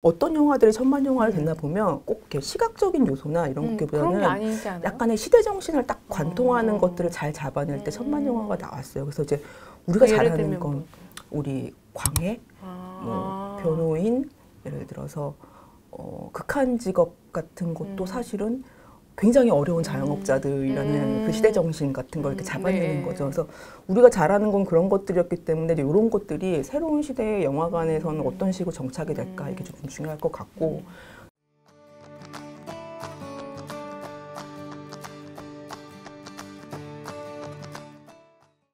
어떤 영화들이 천만 영화를 됐나 보면 꼭 이렇게 시각적인 요소나 이런 것보다는 약간의 시대 정신을 딱 관통하는 것들을 잘 잡아낼 때 천만 영화가 나왔어요. 그래서 이제 우리가 잘하는 건 우리 광해, 뭐 변호인, 예를 들어서 극한 직업 같은 것도 사실은 굉장히 어려운 자영업자들이라는 그 시대 정신 같은 걸 이렇게 잡아내는 거죠. 그래서 우리가 잘하는 건 그런 것들이었기 때문에 이런 것들이 새로운 시대의 영화관에서는 어떤 식으로 정착이 될까 이게 좀 중요할 것 같고.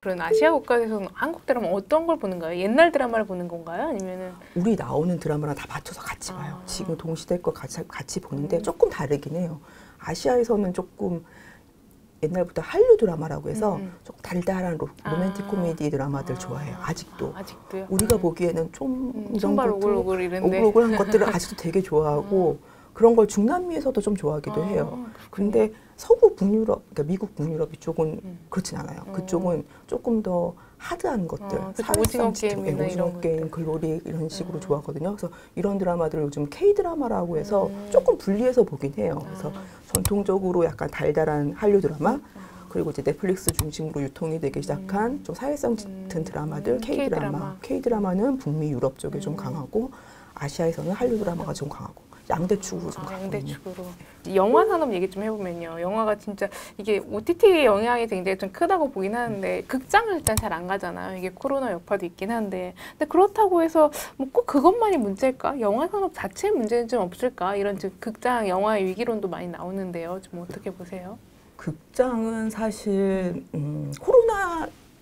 그런 아시아 국가에서는 한국 드라마 어떤 걸 보는 거예요? 옛날 드라마를 보는 건가요? 아니면은 우리 나오는 드라마랑 다 맞춰서 같이 봐요. 지금 동시대 거 같이 보는데 조금 다르긴 해요. 아시아에서는 조금 옛날부터 한류 드라마라고 해서 조금 달달한 로맨틱 코미디 드라마들 좋아해요. 아직도. 아직도요? 우리가 보기에는 좀 이런 손발 것들, 오글오글 이런데 오글오글한 것들을 아직도 되게 좋아하고 그런 걸 중남미에서도 좀 좋아하기도 해요. 근데 서구 북유럽, 그러니까 미국 북유럽 이쪽은 그렇진 않아요. 그쪽은 조금 더 하드한 것들, 오징어 게임, 글로리 이런 식으로 좋아하거든요. 그래서 이런 드라마들을 요즘 K-드라마라고 해서 조금 분리해서 보긴 해요. 그래서 전통적으로 약간 달달한 한류 드라마, 그리고 이제 넷플릭스 중심으로 유통이 되기 시작한 좀 사회성 짙은 드라마들, K-드라마. K-드라마는 북미 유럽 쪽에 좀 강하고 아시아에서는 한류 드라마가 좀 강하고 양대축으로 좀 강하고 양대축으로. 영화 산업 얘기 좀 해보면요. 영화가 진짜 이게 OTT의 영향이 굉장히 좀 크다고 보긴 하는데 극장을 일단 잘 안 가잖아요. 이게 코로나 여파도 있긴 한데 근데 그렇다고 해서 뭐 꼭 그것만이 문제일까? 영화 산업 자체의 문제는 좀 없을까? 이런 좀 극장 영화의 위기론도 많이 나오는데요. 좀 어떻게 보세요? 극장은 사실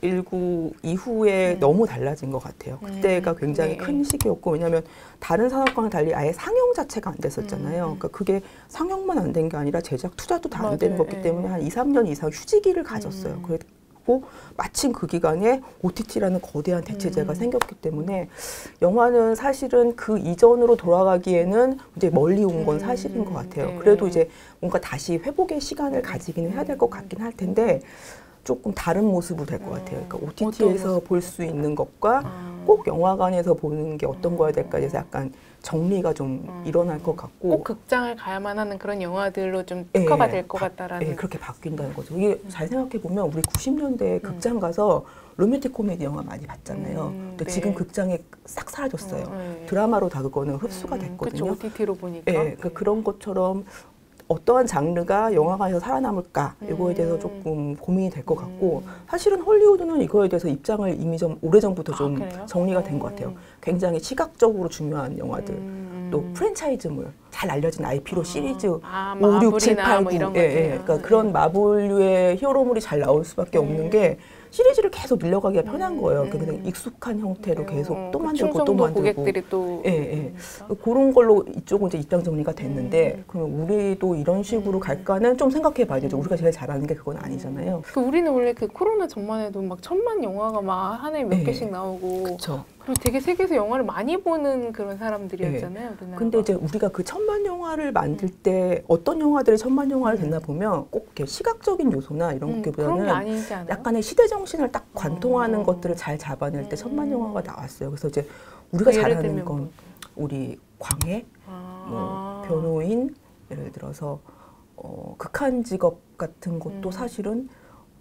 코로나19 이후에 너무 달라진 것 같아요. 그때가 굉장히 큰 시기였고 왜냐하면 다른 산업과는 달리 아예 상영 자체가 안 됐었잖아요. 그러니까 그게 상영만 안 된 게 아니라 제작 투자도 다 안 되는 거기 때문에 한 2, 3년 이상 휴지기를 가졌어요. 그리고 마침 그 기간에 OTT라는 거대한 대체제가 생겼기 때문에 영화는 사실은 그 이전으로 돌아가기에는 이제 멀리 온 건 사실인 것 같아요. 그래도 이제 뭔가 다시 회복의 시간을 가지기는 해야 될 것 같긴 할 텐데 조금 다른 모습으로 될 것 같아요. 그러니까 OTT에서 볼 수 있는 것과 꼭 영화관에서 보는 게 어떤 거야 될까 해서 약간 정리가 좀 일어날 것 같고 꼭 극장을 가야만 하는 그런 영화들로 좀 특화가 될 것 같다라는 그렇게 바뀐다는 거죠. 이게 잘 생각해 보면 우리 90년대에 극장 가서 로맨틱 코미디 영화 많이 봤잖아요. 근데 지금 극장에 싹 사라졌어요. 드라마로 다 그거는 흡수가 됐거든요. 그렇죠. OTT로 보니까. 그러니까 그런 것처럼 어떠한 장르가 영화관에서 살아남을까 이거에 대해서 조금 고민이 될 것 같고 사실은 헐리우드는 이거에 대해서 입장을 이미 좀 오래전부터 좀 정리가 된 것 같아요. 굉장히 시각적으로 중요한 영화들 또 프랜차이즈물 잘 알려진 IP로 시리즈 5, 6, 7, 8, 9 그러니까 그런 마블류의 히어로물이 잘 나올 수밖에 없는 게 시리즈를 계속 밀려가기가 편한 거예요. 그냥 익숙한 형태로 계속 또 만들고 또 만들고. 고객들이 또. 그런 걸로 이쪽은 이제 입장 정리가 됐는데 그럼 우리도 이런 식으로 갈까는 좀 생각해 봐야 되죠. 우리가 제일 잘하는 게 그건 아니잖아요. 우리는 원래 그 코로나 전만해도 막 천만 영화가 막 한 해에 몇 개씩 나오고. 그쵸. 그리고 되게 세계에서 영화를 많이 보는 그런 사람들이었잖아요. 근데 이제 우리가 그 천만 영화를 만들 때 어떤 영화들이 천만 영화를 됐나 보면 꼭 이렇게 시각적인 요소나 이런 것보다는 약간의 시대 정신을 딱 관통하는 것들을 잘 잡아낼 때 천만 영화가 나왔어요. 그래서 이제 우리가 잘하는 건 우리 광해, 뭐 변호인, 예를 들어서 극한 직업 같은 것도 사실은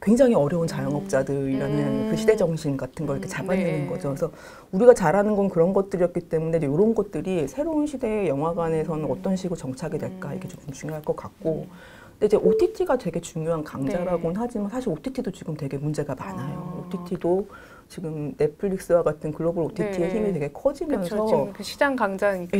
굉장히 어려운 자영업자들이라는 그 시대 정신 같은 걸 이렇게 잡아내는 거죠. 그래서 우리가 잘하는 건 그런 것들이었기 때문에 이런 것들이 새로운 시대의 영화관에서는 어떤 식으로 정착이 될까 이게 좀 중요할 것 같고. 근데 이제 OTT가 되게 중요한 강자라고는 하지만 사실 OTT도 지금 되게 문제가 많아요. OTT도 지금 넷플릭스와 같은 글로벌 OTT의 힘이 되게 커지면서 지금 그 시장 강자니까.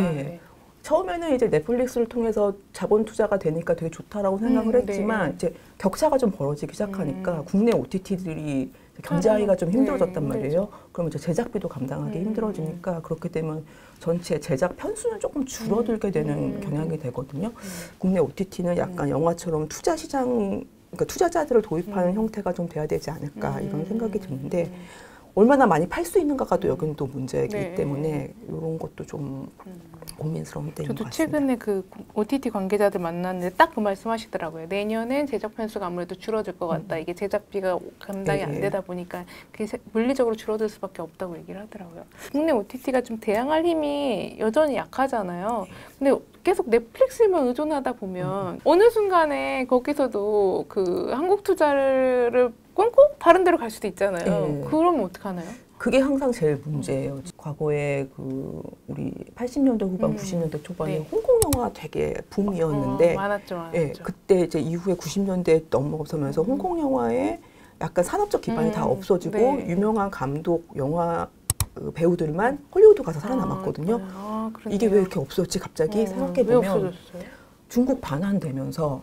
처음에는 이제 넷플릭스를 통해서 자본 투자가 되니까 되게 좋다라고 생각을 했지만 이제 격차가 좀 벌어지기 시작하니까 국내 OTT들이 경제하기가 좀 힘들어졌단 말이에요. 그러면 이제 제작비도 감당하기 힘들어지니까 그렇게 되면 전체 제작 편수는 조금 줄어들게 되는 경향이 되거든요. 국내 OTT는 약간 영화처럼 투자 시장, 그러니까 투자자들을 도입하는 형태가 좀 돼야 되지 않을까 이런 생각이 드는데 얼마나 많이 팔 수 있는가가 또 여기는 또 문제이기 때문에 이런 것도 좀 고민스러운 때인 것 저도 같습니다. 최근에 그 OTT 관계자들 만났는데 딱 그 말씀하시더라고요. 내년엔 제작 편수가 아무래도 줄어들 것 같다. 이게 제작비가 감당이 안 되다 보니까 그게 물리적으로 줄어들 수밖에 없다고 얘기를 하더라고요. 국내 OTT가 좀 대항할 힘이 여전히 약하잖아요. 근데 계속 넷플릭스만 의존하다 보면 어느 순간에 거기서도 그 한국 투자를 끊고 다른 데로 갈 수도 있잖아요. 그러면 어떡하나요? 그게 항상 제일 문제예요. 과거에 그 우리 80년대 후반, 90년대 초반에 홍콩 영화 되게 붐이었는데, 많았죠. 예, 그때 이제 이후에 90년대에 넘어서면서 홍콩 영화에 약간 산업적 기반이 다 없어지고 유명한 감독, 영화 배우들만 헐리우드 가서 살아남았거든요. 이게 왜 이렇게 없었지 갑자기 생각해보면 중국 반환되면서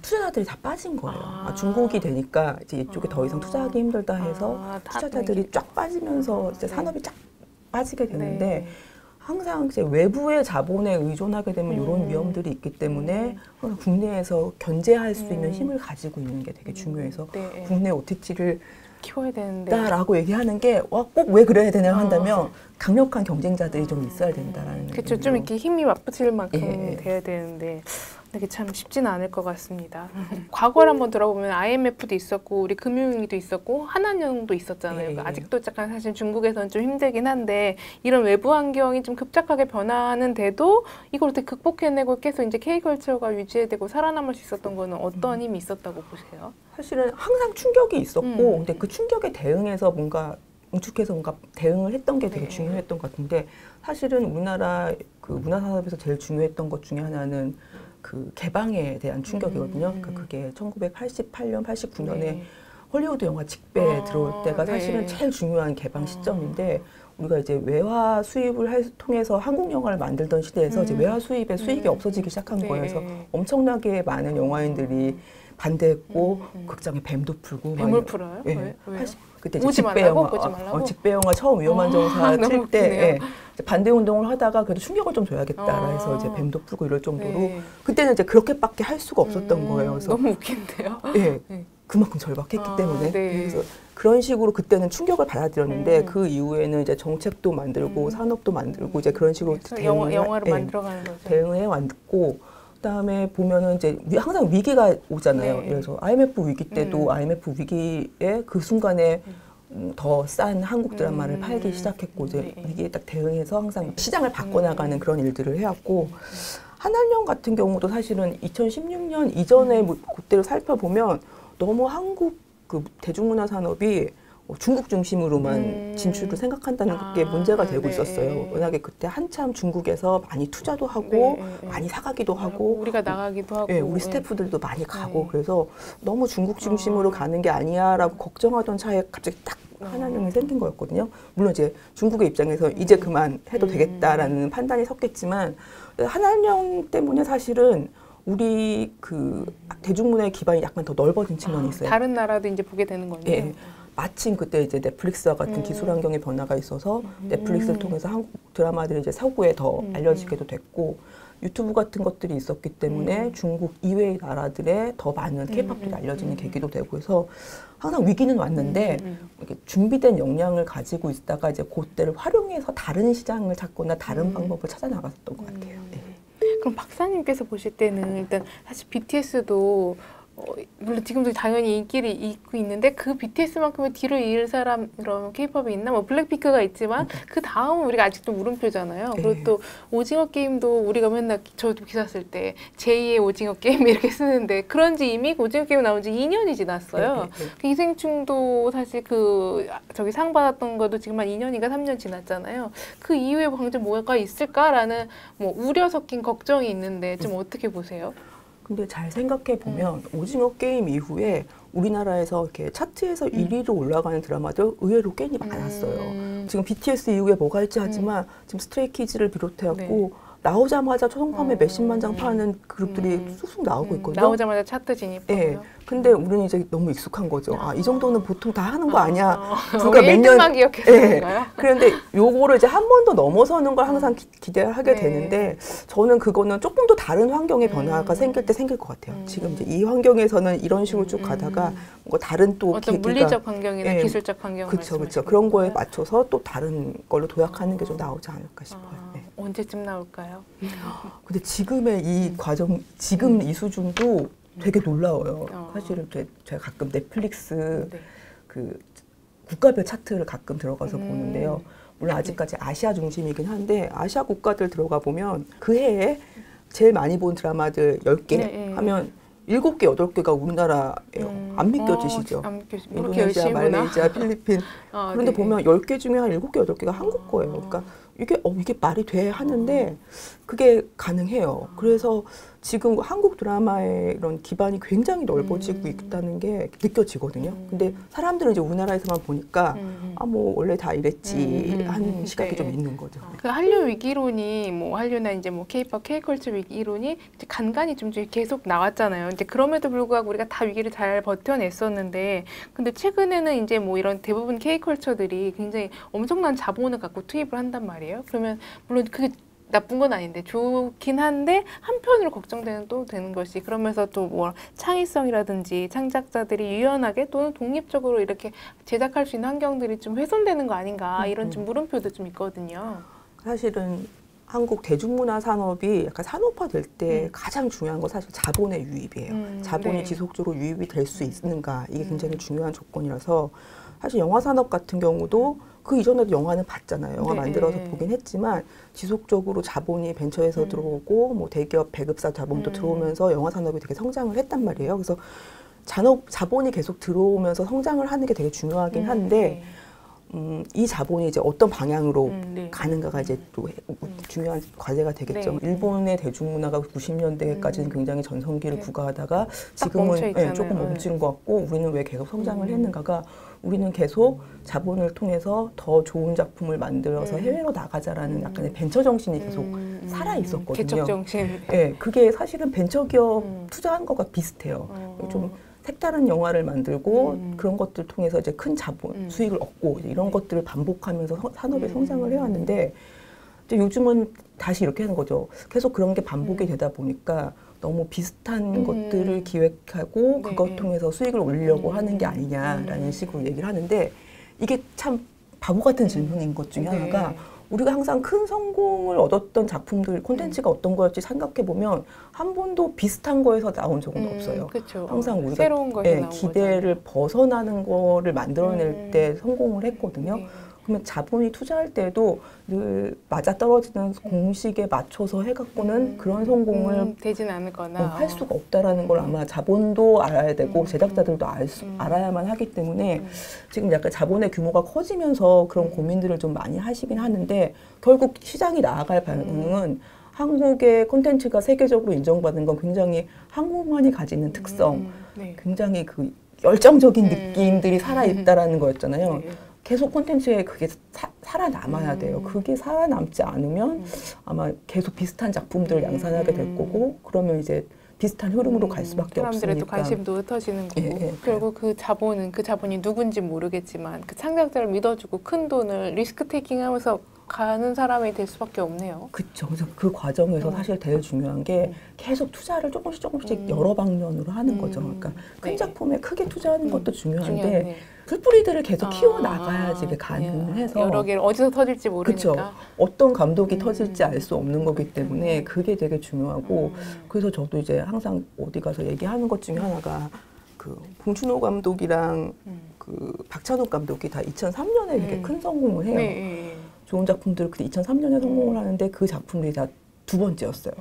투자자들이 다 빠진 거예요. 중국이 되니까 이제 이쪽에 더 이상 투자하기 힘들다 해서 투자자들이 쫙 빠지면서 이제 산업이 쫙 빠지게 되는데 항상 이제 외부의 자본에 의존하게 되면 이런 위험들이 있기 때문에 국내에서 견제할 수 있는 힘을 가지고 있는 게 되게 중요해서 국내 OTT를 키워야 되는데 라고 얘기하는 게 꼭 왜 그래야 되냐 한다면 강력한 경쟁자들이 좀 있어야 된다라는 그렇죠. 좀 이렇게 힘이 맞붙을 만큼 돼야 되는데 이게 참 쉽지는 않을 것 같습니다. 과거를 한번 돌아보면 IMF도 있었고 우리 금융위기도 있었고 한한령도 있었잖아요. 아직도 약간 사실 중국에서는 좀 힘들긴 한데 이런 외부 환경이 좀 급작하게 변하는데도 이걸 어떻게 극복해내고 계속 이제 K컬처가 유지되고 살아남을 수 있었던 거는 어떤 힘이 있었다고 보세요? 사실은 항상 충격이 있었고 근데 그 충격에 대응해서 뭔가 응축해서 뭔가 대응을 했던 게 되게 중요했던 것 같은데 사실은 우리나라 그 문화산업에서 제일 중요했던 것 중에 하나는 그 개방에 대한 충격이거든요. 그러니까 그게 1988년, 89년에 헐리우드 영화 직배에 들어올 때가 사실은 제일 중요한 개방 시점인데 우리가 이제 외화 수입을 통해서 한국 영화를 만들던 시대에서 이제 외화 수입의 수익이 없어지기 시작한 거예요. 그래서 엄청나게 많은 영화인들이 반대했고 극장에 뱀도 풀고 뱀을 풀어요? 왜? 왜요? 그때 이제 직배 영화, 직배 영화 처음 위험한 정사 칠 때 반대 운동을 하다가 그래도 충격을 좀 줘야겠다 해서 이제 뱀도 풀고 이럴 정도로 그때는 이제 그렇게밖에 할 수가 없었던 거예요. 그래서 너무 웃긴데요? 그만큼 절박했기 때문에 그래서 그런 식으로 그때는 충격을 받아들였는데 그 이후에는 이제 정책도 만들고 산업도 만들고 이제 그런 식으로 영화를 만들어가는 거죠. 대응해 왔고. 그다음에 보면은 이제 항상 위기가 오잖아요. 그래서 IMF 위기 때도 IMF 위기에 그 순간에 더 싼 한국 드라마를 팔기 시작했고 이제 위기에 딱 대응해서 항상 시장을 바꿔나가는 그런 일들을 해왔고 한한령 같은 경우도 사실은 2016년 이전에 그때를 살펴보면 너무 한국 그 대중문화 산업이 중국 중심으로만 진출을 생각한다는 게 문제가 되고 있었어요. 워낙에 그때 한참 중국에서 많이 투자도 하고 많이 사가기도 하고 우리가 나가기도 하고 우리 스태프들도 많이 가고 그래서 너무 중국 중심으로 가는 게 아니야라고 걱정하던 차에 갑자기 딱 한한령이 생긴 거였거든요. 물론 이제 중국의 입장에서 이제 그만 해도 되겠다라는 판단이 섰겠지만 한한령 때문에 사실은 우리 그 대중문화의 기반이 약간 더 넓어진 측면이 있어요. 다른 나라도 이제 보게 되는 거네요. 마침 그때 이제 넷플릭스와 같은 기술 환경의 변화가 있어서 넷플릭스를 통해서 한국 드라마들이 이제 서구에 더 알려지게도 됐고 유튜브 같은 것들이 있었기 때문에 중국 이외의 나라들에 더 많은 K-팝들이 알려지는 계기도 되고 해서 항상 위기는 왔는데 이렇게 준비된 역량을 가지고 있다가 이제 그때를 활용해서 다른 시장을 찾거나 다른 방법을 찾아 나갔었던 것 같아요. 그럼 박사님께서 보실 때는 일단 사실 BTS도 물론 지금도 당연히 인기를 잃고 있는데 그 BTS만큼의 뒤를 이을 사람 그런 K-팝이 있나? 뭐 블랙핑크가 있지만 그 다음은 우리가 아직도 물음표잖아요. 그리고 또 오징어 게임도 우리가 맨날 저도 기사 쓸 때 제2의 오징어 게임 이렇게 쓰는데 그런지 이미 오징어 게임 나온 지 2년이 지났어요. 그 기생충도 사실 저기 상 받았던 것도 지금 한 2년인가 3년 지났잖아요. 그 이후에 광주 뭐가 있을까라는 뭐 우려 섞인 걱정이 있는데 좀 어떻게 보세요? 근데 잘 생각해 보면 오징어 게임 이후에 우리나라에서 이렇게 차트에서 1위로 올라가는 드라마들 의외로 꽤 많았어요. 지금 BTS 이후에 뭐가 있지 하지만 지금 스트레이키즈를 비롯해갖고 나오자마자 초성판에 몇십만 장 파는 그룹들이 쑥쑥 나오고 있거든요. 나오자마자 차트 진입하고요. 근데 우리는 이제 너무 익숙한 거죠. 이 정도는 보통 다 하는 거 아니야. 누가 몇 년 기억해서 그런가요? 그런데 요거를 이제 한 번 더 넘어서는 걸 항상 기대하게 되는데 저는 그거는 조금 더 다른 환경의 변화가 생길 때 생길 것 같아요. 지금 이제 이 환경에서는 이런 식으로 쭉 가다가 뭔가 다른 또 어떤 물리적 환경이나 기술적 환경 그렇죠. 그런 거에 맞춰서 또 다른 걸로 도약하는 게 좀 나오지 않을까 싶어요. 언제쯤 나올까요? 근데 지금의 이 과정, 지금 이 수준도 되게 놀라워요. 사실은 제가 가끔 넷플릭스 그 국가별 차트를 가끔 들어가서 보는데요. 물론 아직까지 아시아 중심이긴 한데 아시아 국가들 들어가 보면 그 해에 제일 많이 본 드라마들 10개 하면 7개, 8개가 우리나라예요. 안 믿겨지시죠? 안 믿겨지죠. 인도네시아, 말레이시아, 필리핀. 그런데 보면 10개 중에 한 7개, 8개가 한국 거예요. 그러니까 이게 말이 돼 하는데 그게 가능해요. 그래서 지금 한국 드라마의 이런 기반이 굉장히 넓어지고 있다는 게 느껴지거든요. 근데 사람들은 이제 우리나라에서만 보니까 뭐 원래 다 이랬지 하는 시각이 좀 있는 거죠. 그 한류 위기론이 뭐 한류나 이제 뭐 K-pop, K-컬처 위기론이 이제 간간히 좀 계속 나왔잖아요. 이제 그럼에도 불구하고 우리가 다 위기를 잘 버텨냈었는데, 근데 최근에는 이제 뭐 이런 대부분 K-컬처들이 굉장히 엄청난 자본을 갖고 투입을 한단 말이에요. 그러면 물론 그게 나쁜 건 아닌데 좋긴 한데 한편으로 걱정되는 또 되는 것이, 그러면서 또 뭐 창의성이라든지 창작자들이 유연하게 또는 독립적으로 이렇게 제작할 수 있는 환경들이 좀 훼손되는 거 아닌가, 이런 좀 물음표도 좀 있거든요. 사실은 한국 대중문화 산업이 약간 산업화될 때 가장 중요한 건 사실 자본의 유입이에요. 자본이 지속적으로 유입이 될 수 있는가, 이게 굉장히 중요한 조건이라서 사실 영화 산업 같은 경우도 그 이전에도 영화는 봤잖아요. 영화 만들어서 보긴 했지만 지속적으로 자본이 벤처에서 들어오고 뭐 대기업 배급사 자본도 들어오면서 영화 산업이 되게 성장을 했단 말이에요. 그래서 자본이 계속 들어오면서 성장을 하는 게 되게 중요하긴 한데 이 자본이 이제 어떤 방향으로 가는가가 이제 또 중요한 과제가 되겠죠. 일본의 대중문화가 90년대까지는 굉장히 전성기를 구가하다가 지금은 조금 멈춘 것 같고, 우리는 왜 계속 성장을 했는가가, 우리는 계속 자본을 통해서 더 좋은 작품을 만들어서 해외로 나가자라는 약간의 벤처 정신이 계속 살아 있었거든요. 개척 정신. 네, 그게 사실은 벤처기업 투자한 거가 비슷해요. 좀 색다른 영화를 만들고 그런 것들 통해서 이제 큰 자본 수익을 얻고 이런 것들을 반복하면서 산업의 성장을 해왔는데, 이제 요즘은 다시 이렇게 하는 거죠. 계속 그런 게 반복이 되다 보니까 너무 비슷한 것들을 기획하고 그것 통해서 수익을 올리려고 하는 게 아니냐라는 식으로 얘기를 하는데, 이게 참 바보 같은 질문인 것 중에 하나가, 우리가 항상 큰 성공을 얻었던 작품들, 콘텐츠가 어떤 거였지 생각해보면 한 번도 비슷한 거에서 나온 적은 없어요. 그쵸. 항상 우리가 새로운 거에서 기대를 벗어나는 거를 만들어낼 때 성공을 했거든요. 그러면 자본이 투자할 때도 늘 맞아떨어지는 공식에 맞춰서 해갖고는 그런 성공을 되진 않거나 할 수가 없다라는 걸 아마 자본도 알아야 되고 제작자들도 알아야만 하기 때문에 지금 약간 자본의 규모가 커지면서 그런 고민들을 좀 많이 하시긴 하는데, 결국 시장이 나아갈 반응은 한국의 콘텐츠가 세계적으로 인정받는 건 굉장히 한국만이 가지는 특성, 굉장히 그 열정적인 느낌들이 살아있다라는 거였잖아요. 계속 콘텐츠에 그게 살아남아야 돼요. 그게 살아남지 않으면 아마 계속 비슷한 작품들을 양산하게 될 거고, 그러면 이제 비슷한 흐름으로 갈 수밖에 없으니까. 사람들의 또 관심도 흩어지는 거고. 그리고 그 자본이 누군지 모르겠지만 그 창작자를 믿어주고 큰 돈을 리스크 테이킹 하면서 가는 사람이 될 수밖에 없네요. 그렇죠. 그래서 그 과정에서 사실 제일 중요한 게 계속 투자를 조금씩 여러 방면으로 하는 거죠. 그러니까 큰 작품에 크게 투자하는 것도 중요한데 풀뿌리들을 계속 키워나가야지 이게 가능해서, 여러 개를 어디서 터질지 모르니까. 그쵸. 어떤 감독이 터질지 알 수 없는 거기 때문에 그게 되게 중요하고, 그래서 저도 이제 항상 어디 가서 얘기하는 것 중에 하나가, 그 봉준호 감독이랑 그 박찬욱 감독이 다 2003년에 되게 큰 성공을 해요. 좋은 작품들을 그때 2003년에 성공을 하는데 그 작품들이 다 두 번째였어요.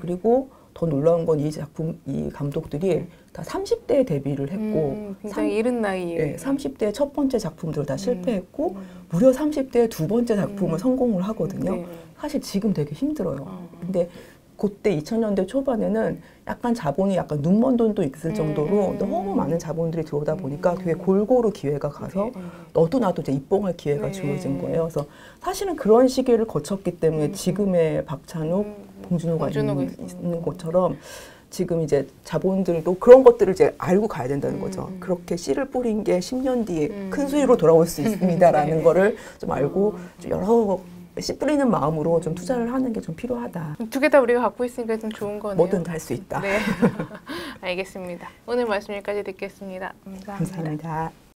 그리고 더 놀라운 건 이 감독들이 다 30대에 데뷔를 했고, 굉장히 이른 나이에 30대의 첫 번째 작품들을 다 실패했고, 무려 30대의 두 번째 작품을 성공을 하거든요. 사실 지금 되게 힘들어요. 근데 그때 2000년대 초반에는 약간 자본이 약간 눈먼 돈도 있을 정도로 너무 많은 자본들이 들어오다 보니까 되게 골고루 기회가 가서 너도 나도 이제 입봉할 기회가 주어진 거예요. 그래서 사실은 그런 시기를 거쳤기 때문에 지금의 박찬욱, 봉준호가 있는 것처럼 지금 이제 자본들도 그런 것들을 이제 알고 가야 된다는 거죠. 그렇게 씨를 뿌린 게 10년 뒤에 큰 수익으로 돌아올 수 있습니다라는 네. 거를 좀 알고 좀 여러 씨 뿌리는 마음으로 좀 투자를 하는 게 좀 필요하다. 두 개 다 우리가 갖고 있으니까 좀 좋은 거네요. 뭐든 할 수 있다. 네. 알겠습니다. 오늘 말씀 여기까지 듣겠습니다. 감사합니다. 감사합니다.